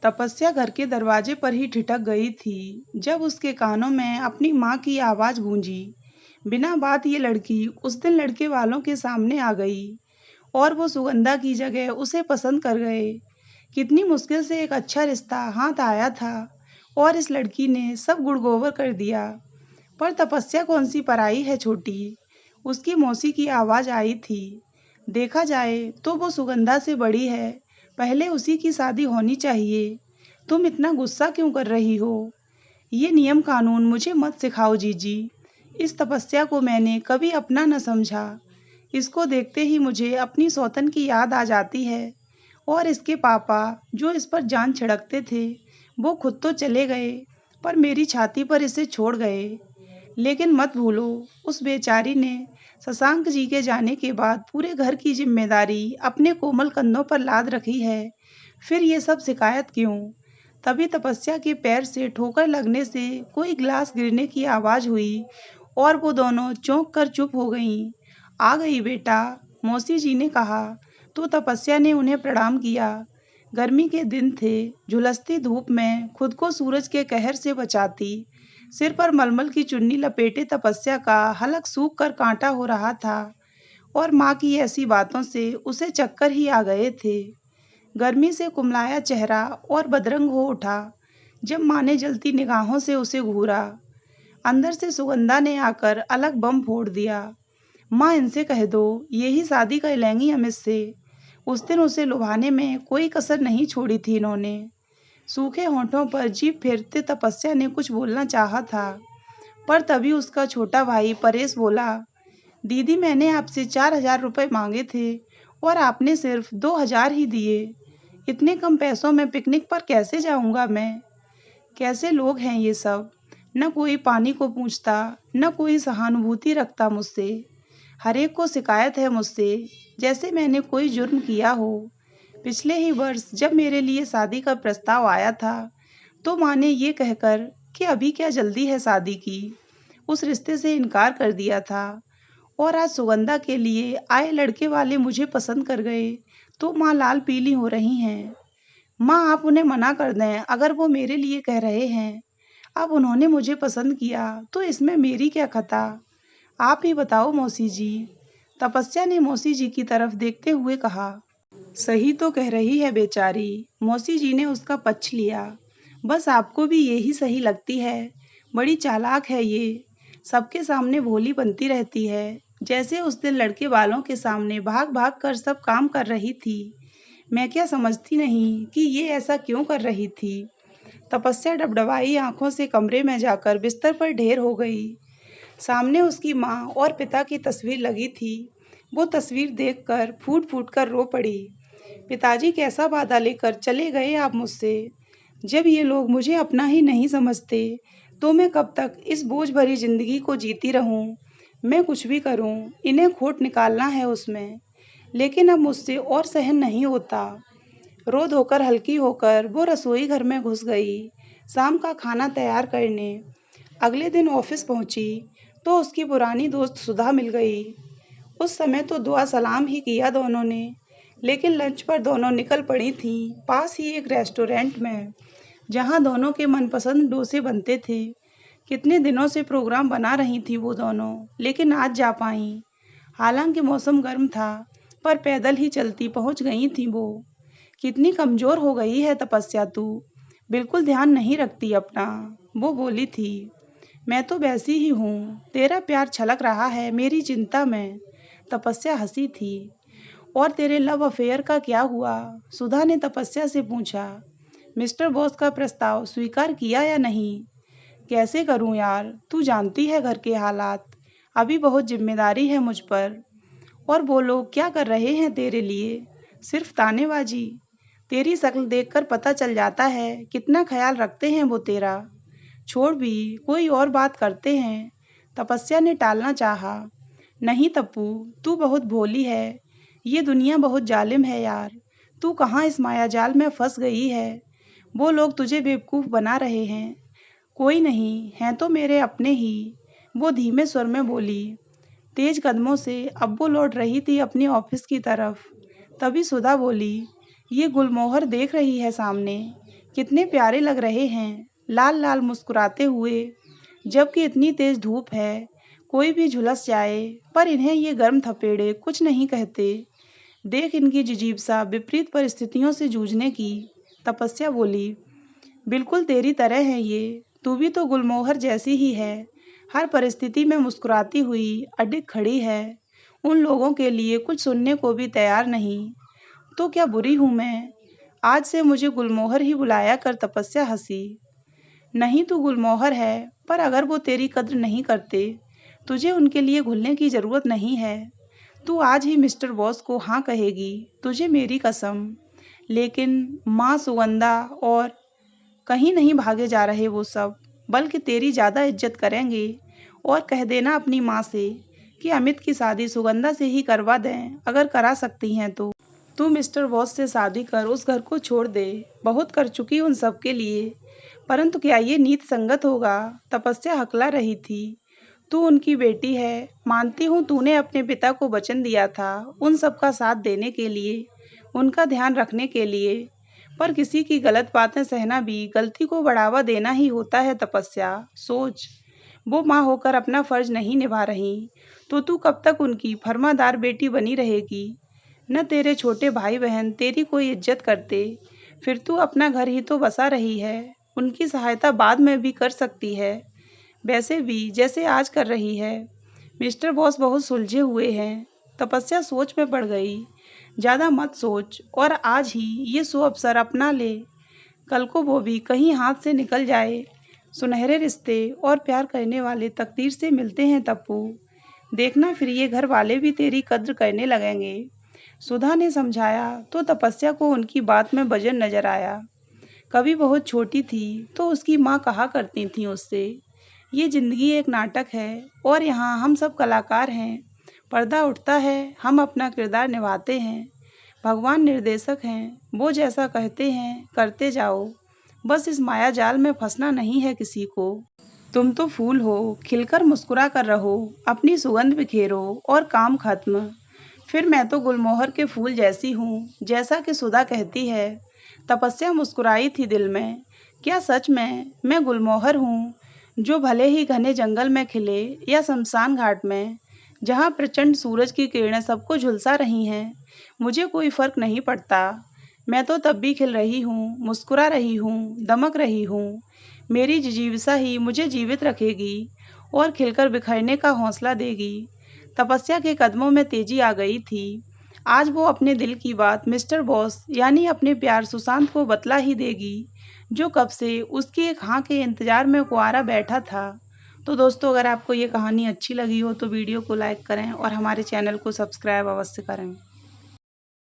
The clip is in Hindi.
तपस्या घर के दरवाजे पर ही ठिठक गई थी जब उसके कानों में अपनी माँ की आवाज़ गूंजी। बिना बात ये लड़की उस दिन लड़के वालों के सामने आ गई और वो सुगंधा की जगह उसे पसंद कर गए। कितनी मुश्किल से एक अच्छा रिश्ता हाथ आया था और इस लड़की ने सब गुड़-गोबर कर दिया। पर तपस्या कौन सी पराई है छोटी, उसकी मौसी की आवाज़ आई थी। देखा जाए तो वो सुगंधा से बड़ी है, पहले उसी की शादी होनी चाहिए। तुम इतना गुस्सा क्यों कर रही हो? ये नियम कानून मुझे मत सिखाओ जीजी। इस तपस्या को मैंने कभी अपना न समझा। इसको देखते ही मुझे अपनी सौतन की याद आ जाती है और इसके पापा जो इस पर जान छिड़कते थे, वो खुद तो चले गए पर मेरी छाती पर इसे छोड़ गए। लेकिन मत भूलो, उस बेचारी ने शशांक जी के जाने के बाद पूरे घर की जिम्मेदारी अपने कोमल कंधों पर लाद रखी है। फिर ये सब शिकायत क्यों? तभी तपस्या के पैर से ठोकर लगने से कोई गिलास गिरने की आवाज़ हुई और वो दोनों चौंक कर चुप हो गईं। आ गई बेटा, मौसी जी ने कहा तो तपस्या ने उन्हें प्रणाम किया। गर्मी के दिन थे, झुलसती धूप में खुद को सूरज के कहर से बचाती सिर पर मलमल की चुन्नी लपेटे तपस्या का हलक सूख कर कांटा हो रहा था और माँ की ऐसी बातों से उसे चक्कर ही आ गए थे। गर्मी से कुमलाया चेहरा और बदरंग हो उठा जब माँ ने जलती निगाहों से उसे घूरा। अंदर से सुगंधा ने आकर अलग बम फोड़ दिया। माँ, इनसे कह दो यही शादी कर लेंगी हम इससे। उस दिन उसे लुभाने में कोई कसर नहीं छोड़ी थी इन्होंने। सूखे होंठों पर जीभ फेरते तपस्या ने कुछ बोलना चाहा था, पर तभी उसका छोटा भाई परेश बोला, दीदी मैंने आपसे 4,000 रुपये मांगे थे और आपने सिर्फ 2,000 ही दिए। इतने कम पैसों में पिकनिक पर कैसे जाऊंगा मैं? कैसे लोग हैं ये सब? न कोई पानी को पूछता, न कोई सहानुभूति रखता मुझसे। हर एक को शिकायत है मुझसे, जैसे मैंने कोई जुर्म किया हो। पिछले ही वर्ष जब मेरे लिए शादी का प्रस्ताव आया था, तो माँ ने ये कहकर कि अभी क्या जल्दी है शादी की, उस रिश्ते से इनकार कर दिया था। और आज सुगंधा के लिए आए लड़के वाले मुझे पसंद कर गए, तो माँ लाल पीली हो रही हैं। माँ, आप उन्हें मना कर दें अगर वो मेरे लिए कह रहे हैं। अब उन्होंने मुझे पसंद किया, तो इसमें मेरी क्या खता? आप ही बताओ मौसी जी। तपस्या ने मौसी जी की तरफ देखते हुए कहा। सही तो कह रही है बेचारी, मौसी जी ने उसका पक्ष लिया। बस आपको भी यही सही लगती है। बड़ी चालाक है ये, सबके सामने भोली बनती रहती है, जैसे उस दिन लड़के वालों के सामने भाग भाग कर सब काम कर रही थी। मैं क्या समझती नहीं कि ये ऐसा क्यों कर रही थी। तपस्या डबडबाई आंखों से कमरे में जाकर बिस्तर पर ढेर हो गई। सामने उसकी माँ और पिता की तस्वीर लगी थी। वो तस्वीर देखकर फूट फूट कर रो पड़ी। पिताजी, कैसा वादा लेकर चले गए आप मुझसे? जब ये लोग मुझे अपना ही नहीं समझते, तो मैं कब तक इस बोझ भरी जिंदगी को जीती रहूं? मैं कुछ भी करूं, इन्हें खोट निकालना है उसमें, लेकिन अब मुझसे और सहन नहीं होता। रो धोकर हल्की होकर वो रसोई घर में घुस गई, शाम का खाना तैयार करने। अगले दिन ऑफिस पहुंची तो उसकी पुरानी दोस्त सुधा मिल गई। उस समय तो दुआ सलाम ही किया दोनों ने, लेकिन लंच पर दोनों निकल पड़ी थीं पास ही एक रेस्टोरेंट में, जहां दोनों के मनपसंद डोसे बनते थे। कितने दिनों से प्रोग्राम बना रही थी वो दोनों, लेकिन आज जा पाईं। हालांकि मौसम गर्म था, पर पैदल ही चलती पहुंच गई थी वो। कितनी कमजोर हो गई है तपस्या तू, बिल्कुल ध्यान नहीं रखती अपना, वो बोली थी। मैं तो वैसी ही हूँ, तेरा प्यार छलक रहा है मेरी चिंता में, तपस्या हंसी थी। और तेरे लव अफेयर का क्या हुआ? सुधा ने तपस्या से पूछा। मिस्टर बॉस का प्रस्ताव स्वीकार किया या नहीं? कैसे करूं यार, तू जानती है घर के हालात, अभी बहुत जिम्मेदारी है मुझ पर। और वो लोग क्या कर रहे हैं तेरे लिए? सिर्फ तानेबाजी। तेरी शक्ल देखकर पता चल जाता है कितना ख्याल रखते हैं वो तेरा। छोड़ भी, कोई और बात करते हैं। तपस्या ने टालना चाहा। नहीं तप्पू, तू बहुत भोली है, ये दुनिया बहुत जालिम है यार। तू कहाँ इस मायाजाल में फंस गई है? वो लोग तुझे बेवकूफ़ बना रहे हैं। कोई नहीं, हैं तो मेरे अपने ही, वो धीमे स्वर में बोली। तेज कदमों से अब वो लौट रही थी अपनी ऑफिस की तरफ। तभी सुधा बोली, ये गुलमोहर देख रही है सामने, कितने प्यारे लग रहे हैं, लाल लाल मुस्कुराते हुए, जबकि इतनी तेज धूप है, कोई भी झुलस जाए, पर इन्हें ये गर्म थपेड़े कुछ नहीं कहते। देख इनकी जिजीबसा विपरीत परिस्थितियों से जूझने की। तपस्या बोली, बिल्कुल तेरी तरह है ये, तू भी तो गुलमोहर जैसी ही है, हर परिस्थिति में मुस्कुराती हुई अडिग खड़ी है, उन लोगों के लिए कुछ सुनने को भी तैयार नहीं। तो क्या बुरी हूं मैं? आज से मुझे गुलमोहर ही बुलाया कर। तपस्या हंसी। नहीं, तू गुलमोहर है, पर अगर वो तेरी कद्र नहीं करते, तुझे उनके लिए घुलने की जरूरत नहीं है। तू आज ही मिस्टर बॉस को हाँ कहेगी, तुझे मेरी कसम। लेकिन माँ सुगंधा और कहीं नहीं भागे जा रहे वो सब, बल्कि तेरी ज़्यादा इज्जत करेंगे। और कह देना अपनी माँ से कि अमित की शादी सुगंधा से ही करवा दें, अगर करा सकती हैं तो। तू मिस्टर बॉस से शादी कर, उस घर को छोड़ दे, बहुत कर चुकी उन सब के लिए। परंतु क्या ये नीत संगत होगा? तपस्या हकला रही थी। तू उनकी बेटी है, मानती हूँ तूने अपने पिता को वचन दिया था उन सब का साथ देने के लिए, उनका ध्यान रखने के लिए, पर किसी की गलत बातें सहना भी गलती को बढ़ावा देना ही होता है। तपस्या सोच, वो माँ होकर अपना फर्ज नहीं निभा रही, तो तू कब तक उनकी फर्मादार बेटी बनी रहेगी? न तेरे छोटे भाई बहन तेरी कोई इज्जत करते, फिर तू अपना घर ही तो बसा रही है, उनकी सहायता बाद में भी कर सकती है, वैसे भी जैसे आज कर रही है। मिस्टर बॉस बहुत सुलझे हुए हैं। तपस्या सोच में पड़ गई। ज़्यादा मत सोच और आज ही ये सो अवसर अपना ले, कल को वो भी कहीं हाथ से निकल जाए। सुनहरे रिश्ते और प्यार करने वाले तकदीर से मिलते हैं तप्पू, देखना फिर ये घर वाले भी तेरी कद्र करने लगेंगे। सुधा ने समझाया तो तपस्या को उनकी बात में वजन नजर आया। कभी बहुत छोटी थी तो उसकी माँ कहा करती थी उससे, ये जिंदगी एक नाटक है और यहाँ हम सब कलाकार हैं, पर्दा उठता है, हम अपना किरदार निभाते हैं, भगवान निर्देशक हैं, वो जैसा कहते हैं करते जाओ, बस इस माया जाल में फंसना नहीं है किसी को। तुम तो फूल हो, खिलकर मुस्कुरा कर रहो, अपनी सुगंध बिखेरो और काम खत्म। फिर मैं तो गुलमोहर के फूल जैसी हूँ, जैसा कि सुधा कहती है। तपस्या मुस्कुराई थी दिल में, क्या सच में मैं गुलमोहर हूँ, जो भले ही घने जंगल में खिले या शमशान घाट में, जहाँ प्रचंड सूरज की किरणें सबको झुलसा रही हैं, मुझे कोई फर्क नहीं पड़ता। मैं तो तब भी खिल रही हूँ, मुस्कुरा रही हूँ, दमक रही हूँ। मेरी जिजीविसा ही मुझे जीवित रखेगी और खिलकर बिखरने का हौसला देगी। तपस्या के कदमों में तेजी आ गई थी। आज वो अपने दिल की बात मिस्टर बॉस यानी अपने प्यार सुशांत को बतला ही देगी, जो कब से उसकी एक हाँ के इंतजार में कुंवारा बैठा था। तो दोस्तों, अगर आपको ये कहानी अच्छी लगी हो तो वीडियो को लाइक करें और हमारे चैनल को सब्सक्राइब अवश्य करें।